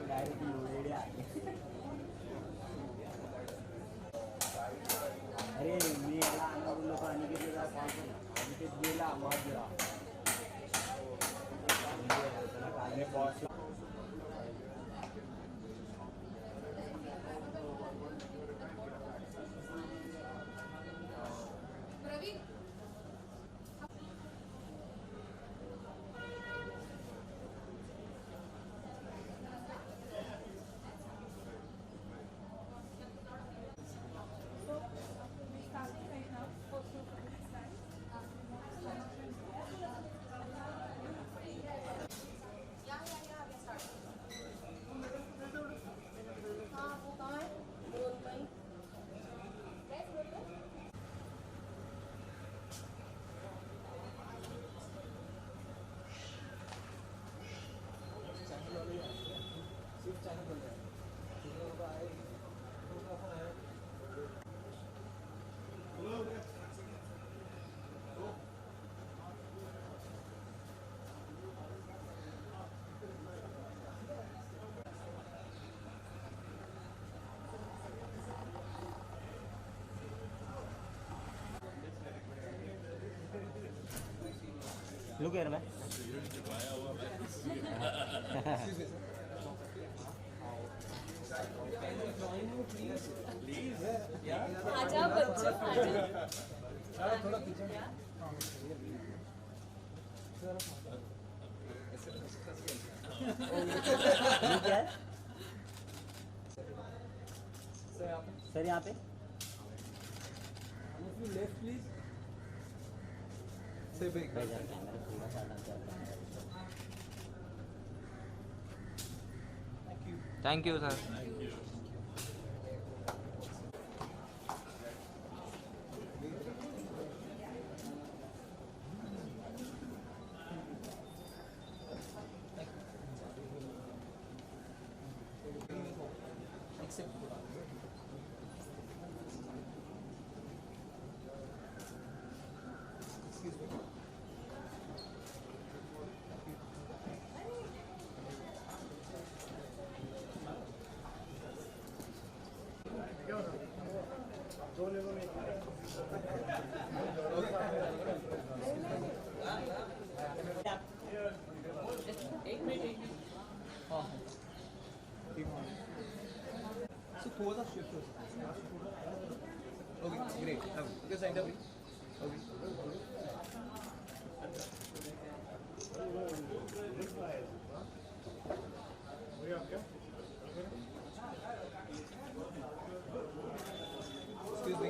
Direct यूएडी आते. अरे मी याला आणा बोललो तर अनिकेतला कॉल केला. अनिकेत गेला माझा. त्याला काढणे बॉस. लुक यार मैं आजा बच्चों आजा थोड़ा पीछे क्या है सर यहाँ पे लेफ्ट प्लीज से कैमरा थोड़ा सा थैंक यू सर. So थोड़ा सा शिफ्ट हो सकता है. Okay great. Okay side up. Okay excuse me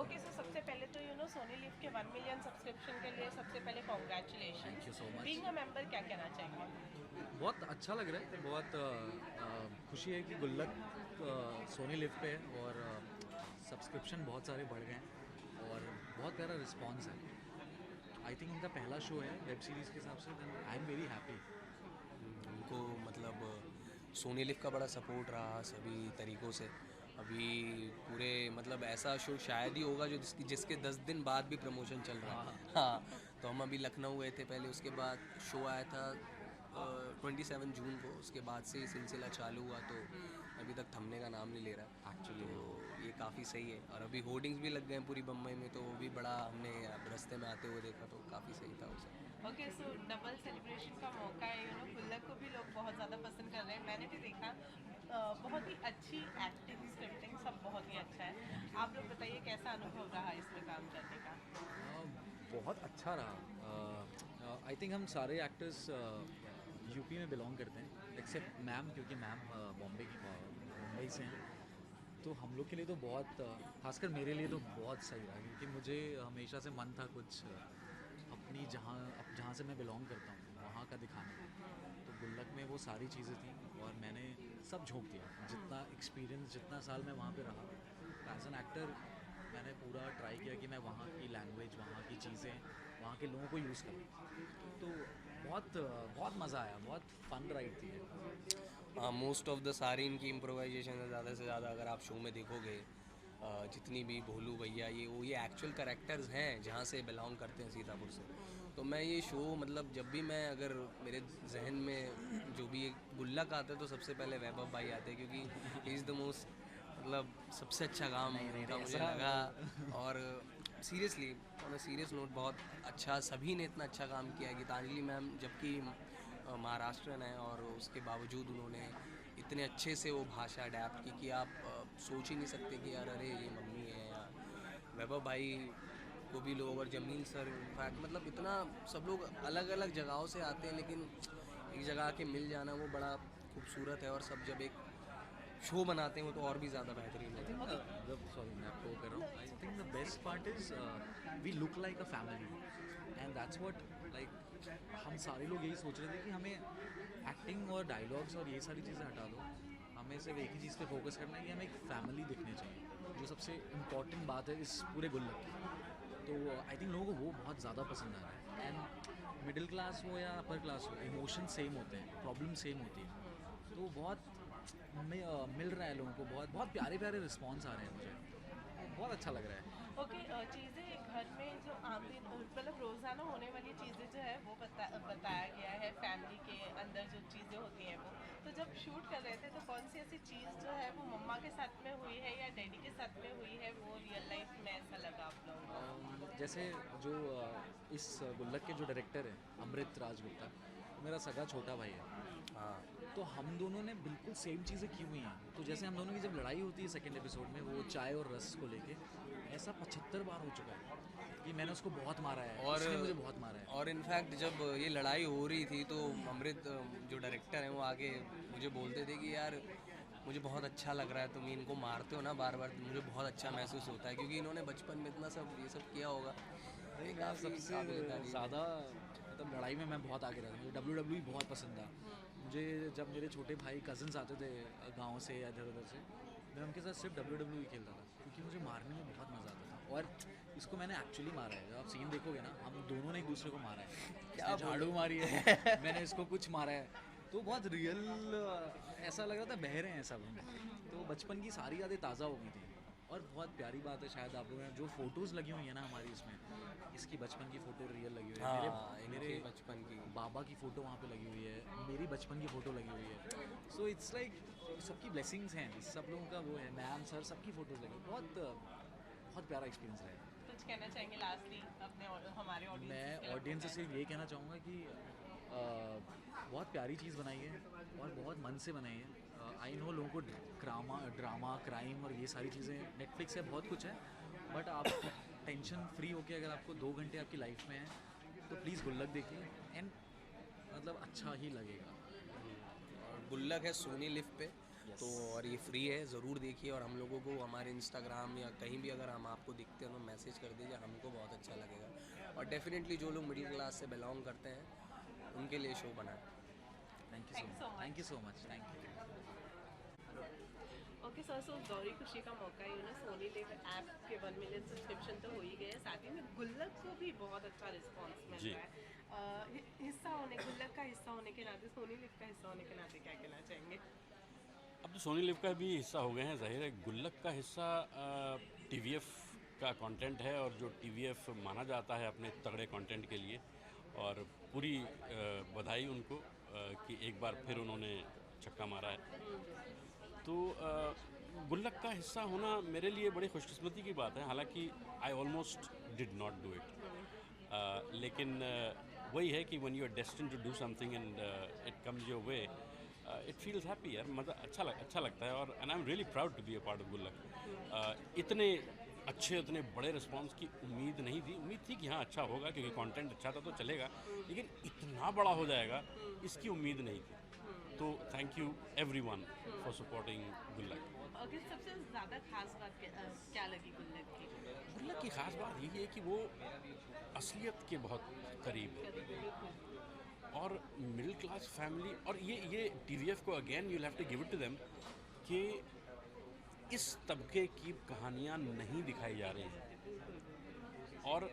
okay so सबसे पहले तो सोनी लिव के 1 मिलियन सब्सक्रिप्शन के लिए सबसे पहले congratulation. Thank you so much. Being a member क्या कहना चाहेंगे? बहुत अच्छा लग रहा है. बहुत खुशी है कि गुल्लक सोनी लिव पे है और सब्सक्रिप्शन बहुत सारे बढ़ गए हैं और बहुत प्यारा रिस्पांस है. आई थिंक इनका पहला शो है वेब सीरीज़ के हिसाब से. I am very happy. उनको मतलब सोनी लिव का बड़ा सपोर्ट रहा सभी तरीक़ों से. अभी पूरे मतलब ऐसा शो शायद ही होगा जो जिसके 10 दिन बाद भी प्रमोशन चल रहा है. हाँ, तो हम अभी लखनऊ गए थे पहले, उसके बाद शो आया था 27 जून को. उसके बाद से सिलसिला चालू हुआ तो अभी तक थमने का नाम नहीं ले रहा है एक्चुअली. तो ये काफ़ी सही है. और अभी होर्डिंग्स भी लग गए हैं पूरी बम्बई में, तो वो भी बड़ा हमने रास्ते में आते हुए देखा तो काफ़ी सही था उसे. ओके सो डबल सेलिब्रेशन का मौका है. गुल्लक को भी लोग बहुत ज़्यादा पसंद कर रहे हैं. मैंने भी देखा बहुत ही अच्छी एक्टिंग स्क्रिप्टिंग सब बहुत ही अच्छा है. आप लोग बताइए कैसा अनुभव रहा इसमें काम करने का? बहुत अच्छा रहा. आई थिंक हम सारे एक्टर्स यूपी में बिलोंग करते हैं एक्सेप्ट मैम, क्योंकि मैम मुंबई से हैं. तो हम लोग के लिए तो बहुत, खासकर मेरे लिए तो बहुत सही रहा, क्योंकि मुझे हमेशा से मन था कुछ अपनी जहाँ से मैं बिलोंग करता हूँ वहाँ का दिखाने. तो गुल्लक में वो सारी चीज़ें थी और मैंने सब झोंक दिया. जितना एक्सपीरियंस, जितना साल मैं वहाँ पे रहा एज एन एक्टर, मैंने पूरा ट्राई किया कि मैं वहाँ की लैंग्वेज, वहाँ की चीज़ें, वहाँ के लोगों को यूज़ करूँ. तो बहुत मज़ा आया. बहुत फन राइड थी. मोस्ट ऑफ द सारी इनकी इम्प्रोवाइजेशन है ज़्यादा से ज़्यादा. अगर आप शो में देखोगे जितनी भी भोलू भैया ये एक्चुअल कैरेक्टर्स हैं जहाँ से बिलोंग करते हैं, सीतापुर से। तो मैं ये शो मतलब जब भी मैं अगर मेरे जहन में जो भी गुल्लक आता है तो सबसे पहले वैभव भाई आते हैं, क्योंकि ही इज़ द मोस्ट मतलब सबसे अच्छा काम उनका मुझे लगा। और seriously on a serious note बहुत अच्छा, सभी ने इतना अच्छा काम किया है। गीतांजलि मैम जबकि महाराष्ट्रन है और उसके बावजूद उन्होंने इतने अच्छे से वो भाषा अडेप्ट की कि आप सोच ही नहीं सकते कि यार अरे ये मम्मी है। या वैभव भाई को भी लोग, और जमील सर इनफैक्ट मतलब इतना सब लोग अलग अलग जगहों से आते हैं, लेकिन एक जगह के मिल जाना वो बड़ा खूबसूरत है। और सब जब एक शो बनाते हैं वो तो और भी ज़्यादा बेहतरीन है। सॉरी मैं आपको कर रहा हूँ। I think the best part is we look like a family and that's what like हम सारे लोग यही सोच रहे थे कि हमें एक्टिंग और डायलॉग्स और ये सारी चीज़ें हटा दो, हमें सिर्फ एक ही चीज़ पे फोकस करना है कि हमें एक फैमिली दिखनी चाहिए, जो सबसे इम्पॉर्टेंट बात है इस पूरे गुल्लक की। तो आई थिंक लोगों को वो बहुत ज़्यादा पसंद आ रहा है। एंड मिडिल क्लास हो या अपर क्लास हो, इमोशन सेम होते हैं, प्रॉब्लम सेम होती है, तो बहुत मिल रहा है लोगों को, बहुत बहुत प्यारे प्यारे रिस्पॉन्स आ रहे हैं, मुझे बहुत अच्छा लग रहा है। ओके, चीज़ें घर में जो आम दिन मतलब रोज़ाना होने वाली चीज़ें जो है वो बताया गया है, फैमिली के अंदर जो चीज़ें होती हैं वो। तो जब शूट कर रहे थे तो कौन सी ऐसी चीज़ जो है वो मम्मा के साथ में हुई है या डैडी के साथ में हुई है, वो रियल लाइफ में ऐसा लगा आप लोगों को? जैसे जो इस गुल्लक के जो डायरेक्टर हैं अमृत राजगुप्ता, मेरा सगा छोटा भाई है। हाँ, तो हम दोनों ने बिल्कुल सेम चीज़ें की हुई हैं। तो जैसे हम दोनों की जब लड़ाई होती है सेकंड एपिसोड में, वो चाय और रस को लेके, ऐसा 75 बार हो चुका है कि मैंने उसको बहुत मारा है और उसने मुझे बहुत मारा है। और इनफैक्ट जब ये लड़ाई हो रही थी तो अमृत जो डायरेक्टर हैं वो आके मुझे बोलते थे कि यार मुझे बहुत अच्छा लग रहा है, तुम इनको मारते हो ना बार बार, मुझे बहुत अच्छा महसूस होता है, क्योंकि इन्होंने बचपन में इतना सब ये सब किया होगा। नहीं, मैं सबसे ज़्यादा मतलब लड़ाई में मैं बहुत आगे रहता हूँ। मुझे WWE बहुत पसंद था। मुझे जब मेरे छोटे भाई कज़न्स आते थे गांव से या इधर उधर से, मैं उनके साथ सिर्फ WWE खेलता था, क्योंकि मुझे मारने में बहुत मज़ा आता था। और इसको मैंने एक्चुअली मारा है, जब आप सीन देखोगे ना, हम दोनों ने एक दूसरे को मारा है। क्या झाड़ू मारी है मैंने इसको कुछ मारा है, तो बहुत रियल ऐसा लग रहा था, बह रहे हैं सब हम। तो बचपन की सारी यादें ताज़ा हो गई थी। और बहुत प्यारी बात है, शायद आप लोगों ने जो फोटोज़ लगी हुई है ना हमारी इसमें, इसकी बचपन की फ़ोटो रियल लगी हुई है। हाँ, मेरे इनके बचपन की बाबा की फ़ोटो वहाँ पे लगी हुई है, मेरी बचपन की फ़ोटो लगी हुई है। सो इट्स लाइक सबकी ब्लेसिंग्स हैं, सब लोगों का वो है, मैम सर सबकी फ़ोटोज़ लगी, बहुत बहुत प्यारा एक्सपीरियंस रहा है। कुछ कहना चाहेंगे लास्टली अपने हमारे ऑडियंस? मैं ऑडियंस से सिर्फ ये कहना चाहूँगा कि बहुत प्यारी चीज़ बनाई है और बहुत मन से बनाई है। आई नो लोगों को ड्रामा क्राइम और ये सारी चीज़ें, नेटफ्लिक्स है, बहुत कुछ है, बट आप टेंशन फ्री होके अगर आपको 2 घंटे आपकी लाइफ में है तो प्लीज़ गुल्लक देखिए, एंड मतलब अच्छा ही लगेगा। और गुल्लक है सोनी लिव पे, तो और ये फ्री है, ज़रूर देखिए। और हम लोगों को हमारे इंस्टाग्राम या कहीं भी अगर हम आपको दिखते हैं तो मैसेज कर दीजिए, हमको बहुत अच्छा लगेगा। और डेफिनेटली जो लोग मिडिल क्लास से बिलोंग करते हैं उनके लिए शो बना है। Thank you so much, thank you. Okay sir, so Gauri खुशी का मौका है ना, सोनी लिव ऐप के 1 मिलियन सब्सक्रिप्शन तो हो ही गए, साथ ही में गुल्लक को भी बहुत अच्छा रिस्पांस मिल रहा है। हिस्सा होने, गुल्लक का हिस्सा होने के नाते, सोनी लिव का हिस्सा होने के नाते क्या कहना चाहेंगे? अब तो सोनी लिव का भी हिस्सा हो गए हैं, जाहिर है। गुल्लक का हिस्सा TVF का कंटेंट है, और जो TVF माना जाता है अपने तगड़े कंटेंट के लिए, और पूरी बधाई उनको कि एक बार फिर उन्होंने छक्का मारा है। तो गुल्लक का हिस्सा होना मेरे लिए बड़ी खुशकिस्मती की बात है, हालांकि I almost did not do it, लेकिन वही है कि when you are destined to do something and it comes your way, it feels happy यार, मज़ा अच्छा लगता है। और and I am really proud to be a part of Gullak. इतने अच्छे, इतने बड़े रिस्पांस की उम्मीद नहीं थी, उम्मीद थी कि हाँ अच्छा होगा क्योंकि कंटेंट अच्छा था तो चलेगा, लेकिन इतना बड़ा हो जाएगा इसकी उम्मीद नहीं थी। तो thank you everyone for supporting गुल्लक। ओके, सबसे ज़्यादा खास बात क्या लगी गुल्लक की? गुल्लक की खास बात यही है कि वो असलियत के बहुत करीब है, और मिडिल क्लास फैमिली, और ये TVF को again you have to give it to them कि इस तबके की कहानियाँ नहीं दिखाई जा रही हैं, और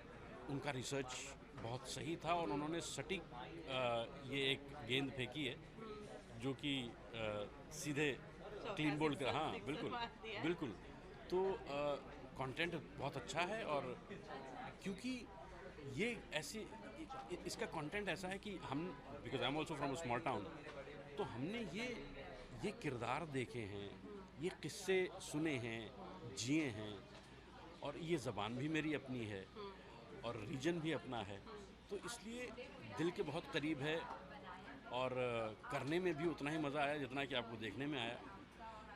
उनका रिसर्च बहुत सही था, और उन्होंने सटीक ये एक गेंद फेंकी है जो कि सीधे क्लीन बोल्ड कर, हाँ बिल्कुल बिल्कुल। तो कंटेंट बहुत अच्छा है, और क्योंकि ये ऐसी इसका कंटेंट ऐसा है कि हम, because I am also from a small town, तो हमने ये किरदार देखे हैं, ये किस्से सुने हैं, जिए हैं, और ये ज़बान भी मेरी अपनी है और रीजन भी अपना है, तो इसलिए दिल के बहुत करीब है, और करने में भी उतना ही मज़ा आया जितना कि आपको देखने में आया।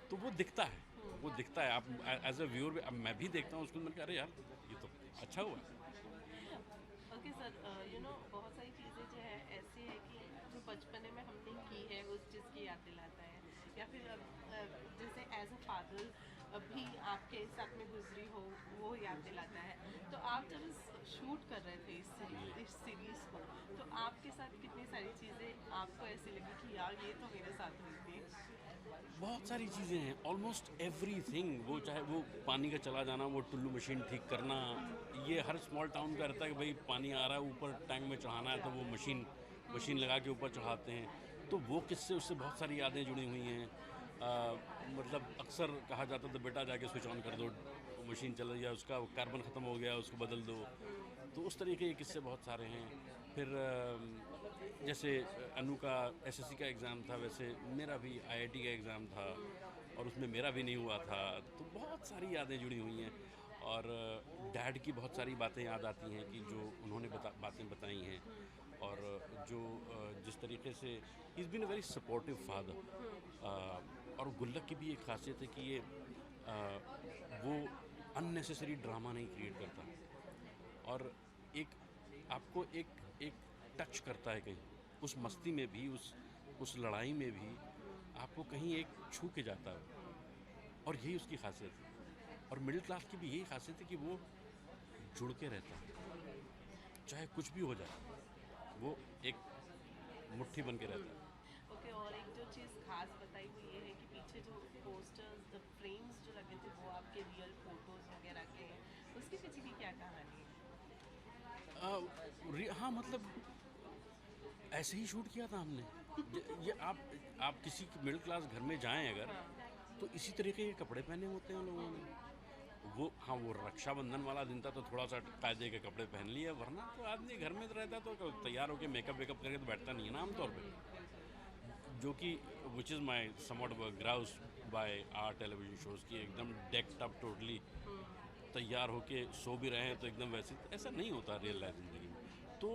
तो वो दिखता है, आप एज अ व्यूअर, अब मैं भी देखता हूँ उसको, मैंने कहा अरे यार ये तो अच्छा हुआ। ओके सर, बहुत सारी चीज़ें जो है ऐसी है कि जो बचपने में हमने की है उस चीज़ की याद दिलाता है, या फिर जैसे एज अ फादर भी आपके साथ में गुजरी हो वो याद दिलाता है। तो आप जब शूट कर रहे थे इस सीरीज़ को, तो आपके साथ कितनी सारी चीज़ें आपको ऐसी लगी कि यार ये तो मेरे साथ हुई थी? बहुत सारी चीज़ें हैं, ऑलमोस्ट एवरीथिंग, वो चाहे वो पानी का चला जाना, वो टुल्लू मशीन ठीक करना, ये हर स्मॉल टाउन का रहता है कि भाई पानी आ रहा है, ऊपर टैंक में चढ़ाना है, तो वो मशीन लगा के ऊपर चढ़ाते हैं। तो वो किस्से, उससे बहुत सारी यादें जुड़ी हुई हैं। मतलब अक्सर कहा जाता था बेटा जाके स्विच ऑन कर दो, मशीन चल रही है, उसका कार्बन ख़त्म हो गया, उसको बदल दो। तो उस तरीके के किस्से बहुत सारे हैं। फिर जैसे अनु का एसएससी का एग्ज़ाम था, वैसे मेरा भी आईआईटी का एग्ज़ाम था और उसमें मेरा भी नहीं हुआ था। तो बहुत सारी यादें जुड़ी हुई हैं, और डैड की बहुत सारी बातें याद आती हैं कि जो उन्होंने बातें बताई हैं, और जो जिस तरीके से ही is been a very supportive father. और गुल्लक की भी एक खासियत है कि ये वो अननेसेसरी ड्रामा नहीं क्रिएट करता, और एक आपको एक टच करता है कहीं, उस मस्ती में भी, उस लड़ाई में भी आपको कहीं एक छू के जाता है, और यही उसकी खासियत है। और मिडिल क्लास की भी यही खासियत है कि वो जुड़ के रहता है, चाहे कुछ भी हो जाए, वो एक मुट्ठी बन के रहता है। ओके, और एक जो चीज़ खास बताई हुई ये है कि पीछे जो पोस्टर्स, फ्रेम्स जो लगे थे वो आपके रियल फोटोज़ वगैरह के हैं, उसके पीछे की क्या कहानी है? हाँ, मतलब ऐसे ही शूट किया था हमने। ये आप किसी मिडिल क्लास घर में जाएं अगर, तो इसी तरीके के कपड़े पहने होते हैं उन लोगों ने। वो रक्षाबंधन वाला दिन था तो थोड़ा सा कायदे के कपड़े पहन लिए, वरना तो आदमी घर में रहता तो तैयार होकर मेकअप वेकअप करके तो बैठता नहीं है ना आमतौर पे, जो कि which is my somewhat grouse by our television shows की एकदम डेक्ड अप टोटली तैयार होके सो भी रहे हैं, तो एकदम वैसे ऐसा नहीं होता रियल लाइफ ज़िंदगी में। तो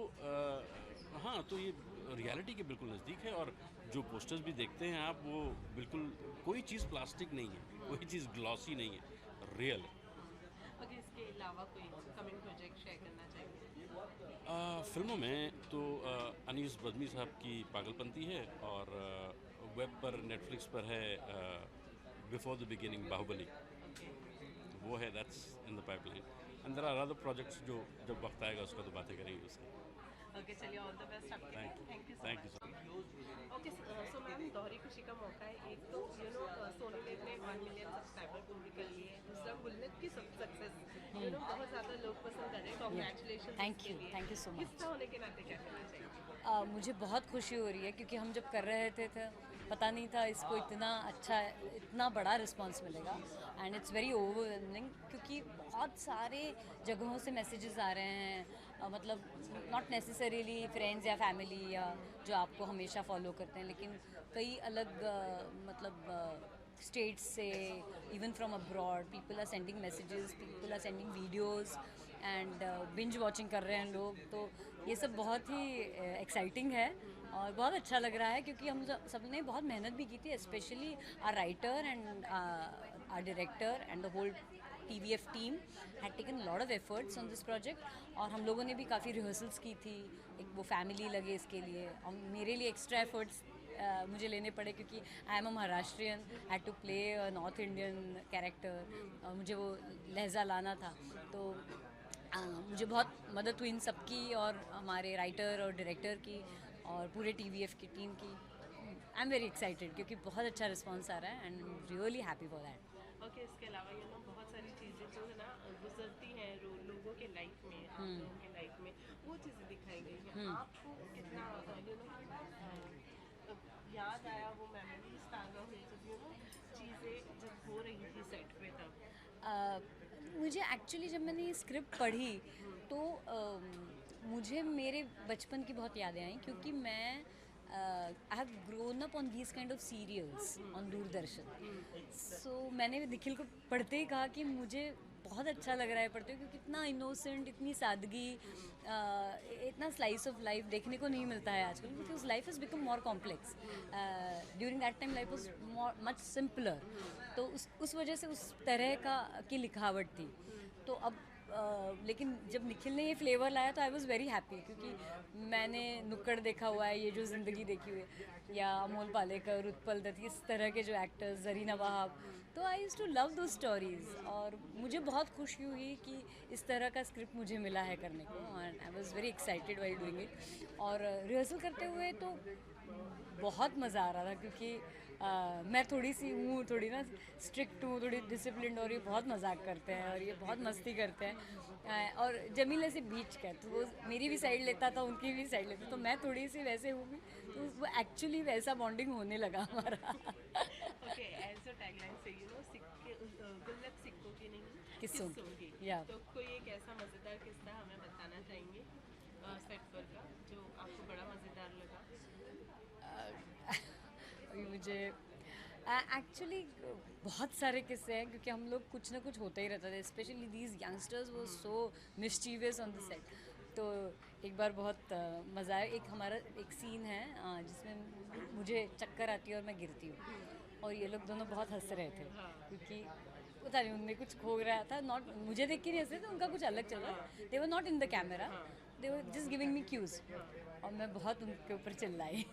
हाँ, तो ये रियलिटी के बिल्कुल नज़दीक है, और जो पोस्टर्स भी देखते हैं आप, वो बिल्कुल कोई चीज़ प्लास्टिक नहीं है, कोई चीज़ ग्लॉसी नहीं है, रियल है। ओके, इसके अलावा कोई कमिंग प्रोजेक्ट शेयर करना चाहिए? फिल्मों में तो अनीस बज़मी साहब की पागलपंती है, और वेब पर नेटफ्लिक्स पर है बिफोर द बिगिनिंग बाहुबली, वो है, that's in the pipeline, and there are other projects जो जब वक्त आएगा उसका तो बातें करेंगे उसकी। ओके, चलिए, ऑल द बेस्ट आपके लिए। Thank you so much. Okay, so ma'am, दोहरी खुशी का मौका है। एक तो सोनी लिव ने 1 मिलियन सब्सक्राइबर पूरी कर लिए हैं, दूसरा गुल्लक की सक्सेस बहुत ज़्यादा लोग पसंद कर रहे हैं। Congratulation. Thank you so much. किस्सा होने के नाते क्या कहना चाहिए? मुझे बहुत खुशी हो रही है क्योंकि हम जब कर रहे थे पता नहीं था इसको इतना बड़ा रिस्पांस मिलेगा, एंड इट्स वेरी ओवरवेलमिंग क्योंकि बहुत सारे जगहों से मैसेजेस आ रहे हैं, मतलब नॉट नेसेसरीली फ्रेंड्स या फैमिली या जो आपको हमेशा फॉलो करते हैं, लेकिन कई अलग स्टेट्स से, even from abroad, people are sending messages, people are sending videos, and binge watching कर रहे हैं लोग। तो ये सब बहुत ही एक्साइटिंग है और बहुत अच्छा लग रहा है क्योंकि हम सब ने बहुत मेहनत भी की थी, specially our writer and our director and the whole TVF team had taken lot of efforts on this project, और हम लोगों ने भी काफ़ी रिहर्सल्स की थी, एक वो फैमिली लगे इसके लिए, और मेरे लिए एक्स्ट्रा एफर्ट्स मुझे लेने पड़े क्योंकि I am a Maharashtrian, had to play a north Indian character, मुझे वो लहजा लाना था, तो मुझे बहुत मदद हुई इन सबकी और हमारे राइटर और डायरेक्टर की और पूरे TVF की टीम की। आई एम वेरी एक्साइटेड क्योंकि बहुत अच्छा रिस्पॉन्स आ रहा है and really happy for that. Okay, इसके अलावा बहुत सारी चीज़ें जो है ना गुजरती हैं लोगों के लाइफ में, आप लोगों के लाइफ में, वो चीज़ें दिखाई गई हैं। आपको कितना याद आया, वो मेमोरीज ताज़ा हुई जब चीज़ें जब हो रही थी सेट पे तब? मुझे एक्चुअली जब मैंने ये स्क्रिप्ट पढ़ी तो मुझे मेरे बचपन की बहुत यादें आई, क्योंकि मैं I have grown up on these kind of serials on Doordarshan. So मैंने निखिल को पढ़ते ही कहा कि मुझे बहुत अच्छा लग रहा है पढ़ते हुए, क्योंकि इतना इनोसेंट, इतनी सादगी, इतना स्लाइस ऑफ लाइफ देखने को नहीं मिलता है आजकल, because life is become more complex. During that time life was much simpler. तो उस वजह से उस तरह की लिखावट थी। तो अब लेकिन जब निखिल ने ये फ्लेवर लाया तो आई वॉज़ वेरी हैप्पी, क्योंकि मैंने नुक्कड़ देखा हुआ है, ये जो ज़िंदगी देखी हुई है, या अमोल पालेकर, उत्पल दत्त, इस तरह के जो एक्टर्स, ज़रीना वहाब, तो आई यूज़ टू लव दो स्टोरीज़। और मुझे बहुत खुशी हुई कि इस तरह का स्क्रिप्ट मुझे मिला है करने को, and I was very excited while doing it. और रिहर्सल करते हुए तो बहुत मज़ा आ रहा था, क्योंकि मैं थोड़ी सी हूँ, थोड़ी ना स्ट्रिक्ट हूँ, थोड़ी डिसिप्लिन, और ये बहुत मजाक करते हैं और ये बहुत मस्ती करते हैं। और जमील ऐसे बीच का, तो वो मेरी भी साइड लेता था, उनकी भी साइड लेता, तो मैं थोड़ी सी वैसे हूँ भी, तो वो एक्चुअली वैसा बॉन्डिंग होने लगा हमारा। ओके, एज अ टैगलाइन से सिक्के गुल्लक सिक्कों की नहीं, किस्सों की। या तो कोई एक ऐसा मज़ेदार किस्सा हमें बताना चाहेंगे सेट पर का, जो आपको बड़ा मज़ेदार लगा? अभी मुझे एक्चुअली बहुत सारे किस्से हैं, क्योंकि हम लोग कुछ ना कुछ होता ही रहता था, स्पेशली दीज यंगस्टर्स वो सो मिस्चीवियस ऑन द सेट। तो एक बार बहुत मज़ा आया। एक हमारा एक सीन है जिसमें मुझे चक्कर आती है और मैं गिरती हूँ, और ये लोग दोनों बहुत हंस रहे थे, क्योंकि पता नहीं उनमें कुछ खो रहा था। नॉट मुझे देख के नहीं हंस रहे थे, उनका कुछ अलग चल रहा था। They were not in the camera, they were just giving me cues, और मैं बहुत उनके ऊपर चिल्लाई।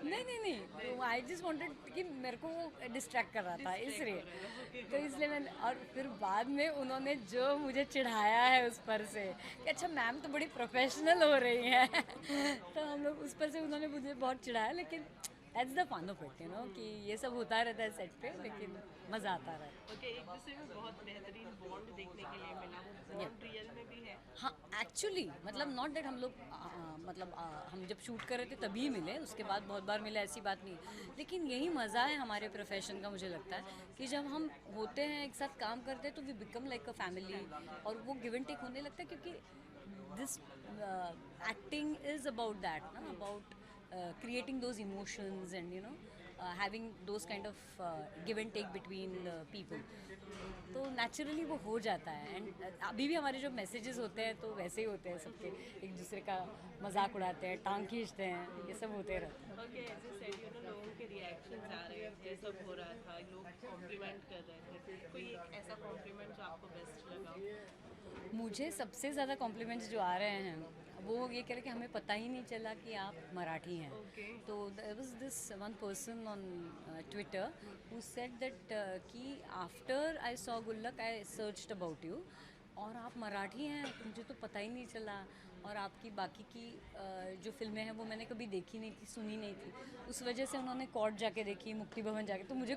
नहीं, तो आई जस्ट वांटेड कि मेरे को वो डिस्ट्रैक्ट कर रहा था, इसलिए तो इसलिए मैंने। और फिर बाद में उन्होंने जो मुझे चिढ़ाया है उस पर से कि अच्छा मैम तो बड़ी प्रोफेशनल हो रही हैं। तो हम लोग उस पर से उन्होंने मुझे बहुत चिढ़ाया, लेकिन that's the fun of it, कि ये सब होता रहता है सेट पे, लेकिन मज़ा आता रहा है। ओके, एक दूसरे में बहुत बेहतरीन बॉन्ड देखने के लिए मिला, बॉन्ड रियल में भी है। हाँ एक्चुअली, मतलब नॉट डेट हम लोग हम जब शूट कर रहे थे तभी मिले, उसके बाद बहुत बार मिले, ऐसी बात नहीं। लेकिन यही मज़ा है हमारे प्रोफेशन का, मुझे लगता है कि जब हम होते हैं एक साथ काम करते हैं तो we become like a family, और वो गिव एंड टेक होने लगता है, क्योंकि this acting is about that ना, about creating those emotions and having those kind of give and take between people. तो नेचुरली वो हो जाता है। एंड अभी भी हमारे जो मैसेजेस होते हैं तो वैसे ही होते हैं, सबके एक दूसरे का मजाक उड़ाते हैं, टांग खींचते हैं, ये सब होते रहता है। ओके, एज ए सेड लोगों के रिएक्शंस आ रहे हैं, ये सब हो रहा था, लोग कॉम्प्लीमेंट कर रहे थे, कोई एक ऐसा कॉम्प्लीमेंट जो आपको बेस्ट लगा? मुझे सबसे ज़्यादा कॉम्प्लीमेंट्स जो आ रहे हैं वो ये कह रहे कि हमें पता ही नहीं चला कि आप मराठी हैं। तो there was this one person on Twitter who said that कि after I saw Gullak I searched about you, और आप मराठी हैं, मुझे तो पता ही नहीं चला, और आपकी बाकी की जो फिल्में हैं वो मैंने कभी देखी नहीं थी, सुनी नहीं थी। उस वजह से उन्होंने कोर्ट जाके देखी, मुक्ति भवन जाके, तो मुझे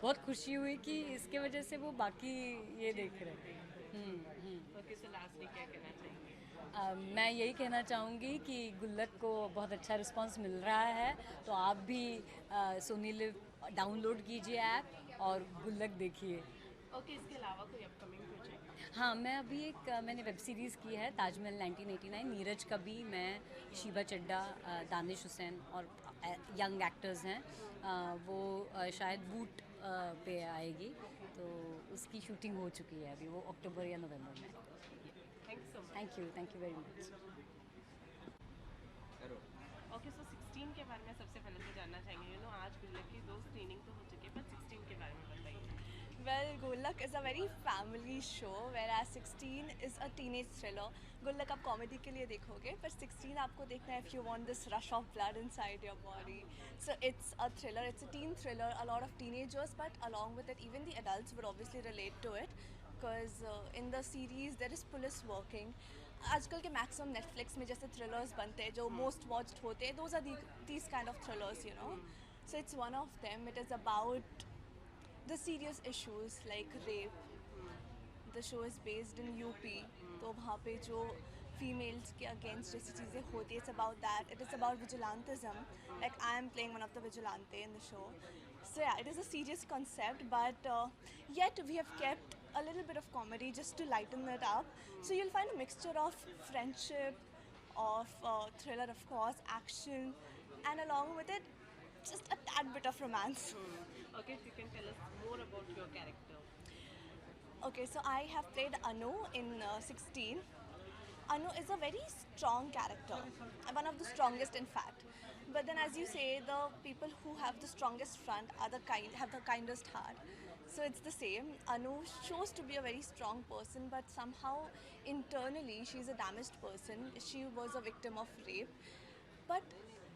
बहुत खुशी हुई कि इसके वजह से वो बाकी ये देख रहे हैं। ओके, सो लास्टली क्या कहना चाहिए? मैं यही कहना चाहूँगी कि गुल्लक को बहुत अच्छा रिस्पांस मिल रहा है, तो आप भी सोनी लिव डाउनलोड कीजिए ऐप और गुल्लक देखिए। ओके, इसके अलावा कोई अपकमिंग प्रोजेक्ट? हाँ, मैं अभी मैंने वेब सीरीज़ की है ताजमहल 1989, नीरज कबी, मैं, शीबा चड्डा, दानिश हुसैन और यंग एक्टर्स हैं। वो शायद बूट पे आएगी, तो उसकी शूटिंग हो चुकी है अभी, वो अक्टूबर या नवंबर में। Thank you very much. Okay, so 16 के बारे में सबसे पहले तो जानना चाहेंगे। आज गुल्लक की 2 स्क्रीनिंग तो हो चुकी है, पर 16 के बारे में बताइए। Well, Golak is a very family show, whereas 16 is a teenage thriller. Golak आप कॉमेडी के लिए देखोगे, पर 16 आपको देखना है if you want this rush of blood inside your body. So it's a thriller, it's a teen thriller, a lot of teenagers, but along with it, even the adults would obviously relate to it, because in the series there is police working. आजकल के maximum Netflix में जैसे thrillers बनते हैं जो most watched होते हैं, those are these kind of thrillers, So it's one of them. It is about the serious issues like rape. The show is based in UP, तो वहाँ पे जो फीमेल्स के अगेंस्ट जैसी चीज़ें होती है, it's about that. It is about vigilantism. Like I am playing one of the vigilante in the show. So yeah, it is a serious concept, but yet we have kept a little bit of comedy just to lighten it up. So you'll find a mixture of friendship, of thriller, of course, action, and along with it, just a tad bit of romance. Okay, if you can tell us more about your character. Okay, so I have played Anu in 16. Anu is a very strong character, one of the strongest in fact. But then, as you say, the people who have the strongest front are have the kindest heart. So it's the same. Anu shows to be a very strong person, but somehow internally she's a damaged person. She was a victim of rape. But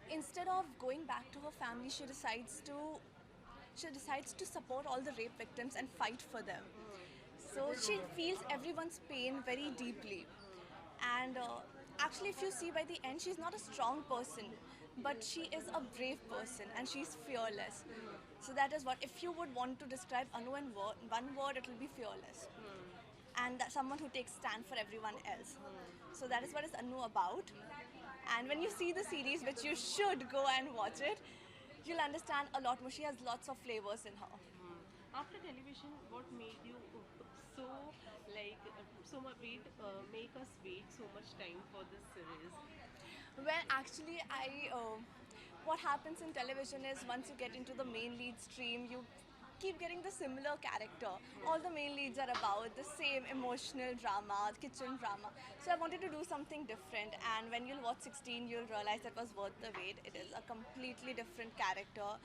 instead of going back to her family, she decides to support all the rape victims and fight for them. So she feels everyone's pain very deeply. And actually, if you see by the end, she's not a strong person, but she is a brave person and she's fearless. So that is what, if you would want to describe Anu in one word, it will be fearless. And someone who takes stand for everyone else. So that is what is Anu about. And when you see the series, which you should go and watch it, you'll understand a lot more. She has lots of flavors in her. After television, what made you so so much make us wait so much time for this series? Well, actually, what happens in television is once you get into the main lead stream, you keep getting the similar character. All the main leads are about the same emotional drama, kitchen drama. So I wanted to do something different, and when you'll watch 16, you'll realize that was worth the wait. It is a completely different character.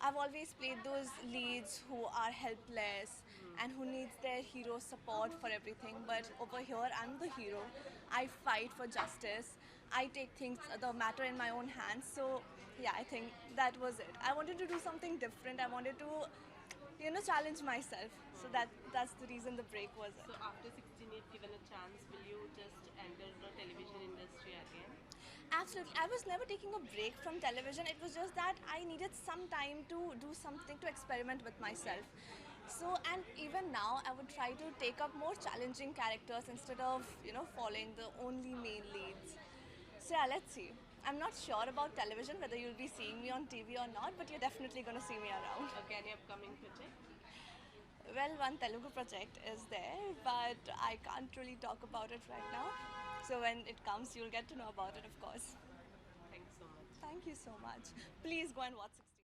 I've always played those leads who are helpless and who needs their hero support for everything. But over here, I'm the hero. I fight for justice. I take the matter in my own hands. So yeah, I think that was it. I wanted to do something different. I wanted to, challenge myself. So that's the reason the break was it. So after 16, if given a chance, will you just enter the television industry again? Absolutely. I was never taking a break from television. It was just that I needed some time to do something, to experiment with myself. So, and even now, I would try to take up more challenging characters instead of, following the only main leads. So, yeah, let's see. I'm not sure about television, whether you'll be seeing me on TV or not, but you're definitely going to see me around. Okay, any upcoming project? Well, one Telugu project is there, but I can't really talk about it right now. So when it comes, you'll get to know about it, of course. Thanks so much. Thank you so much. Please go and watch it.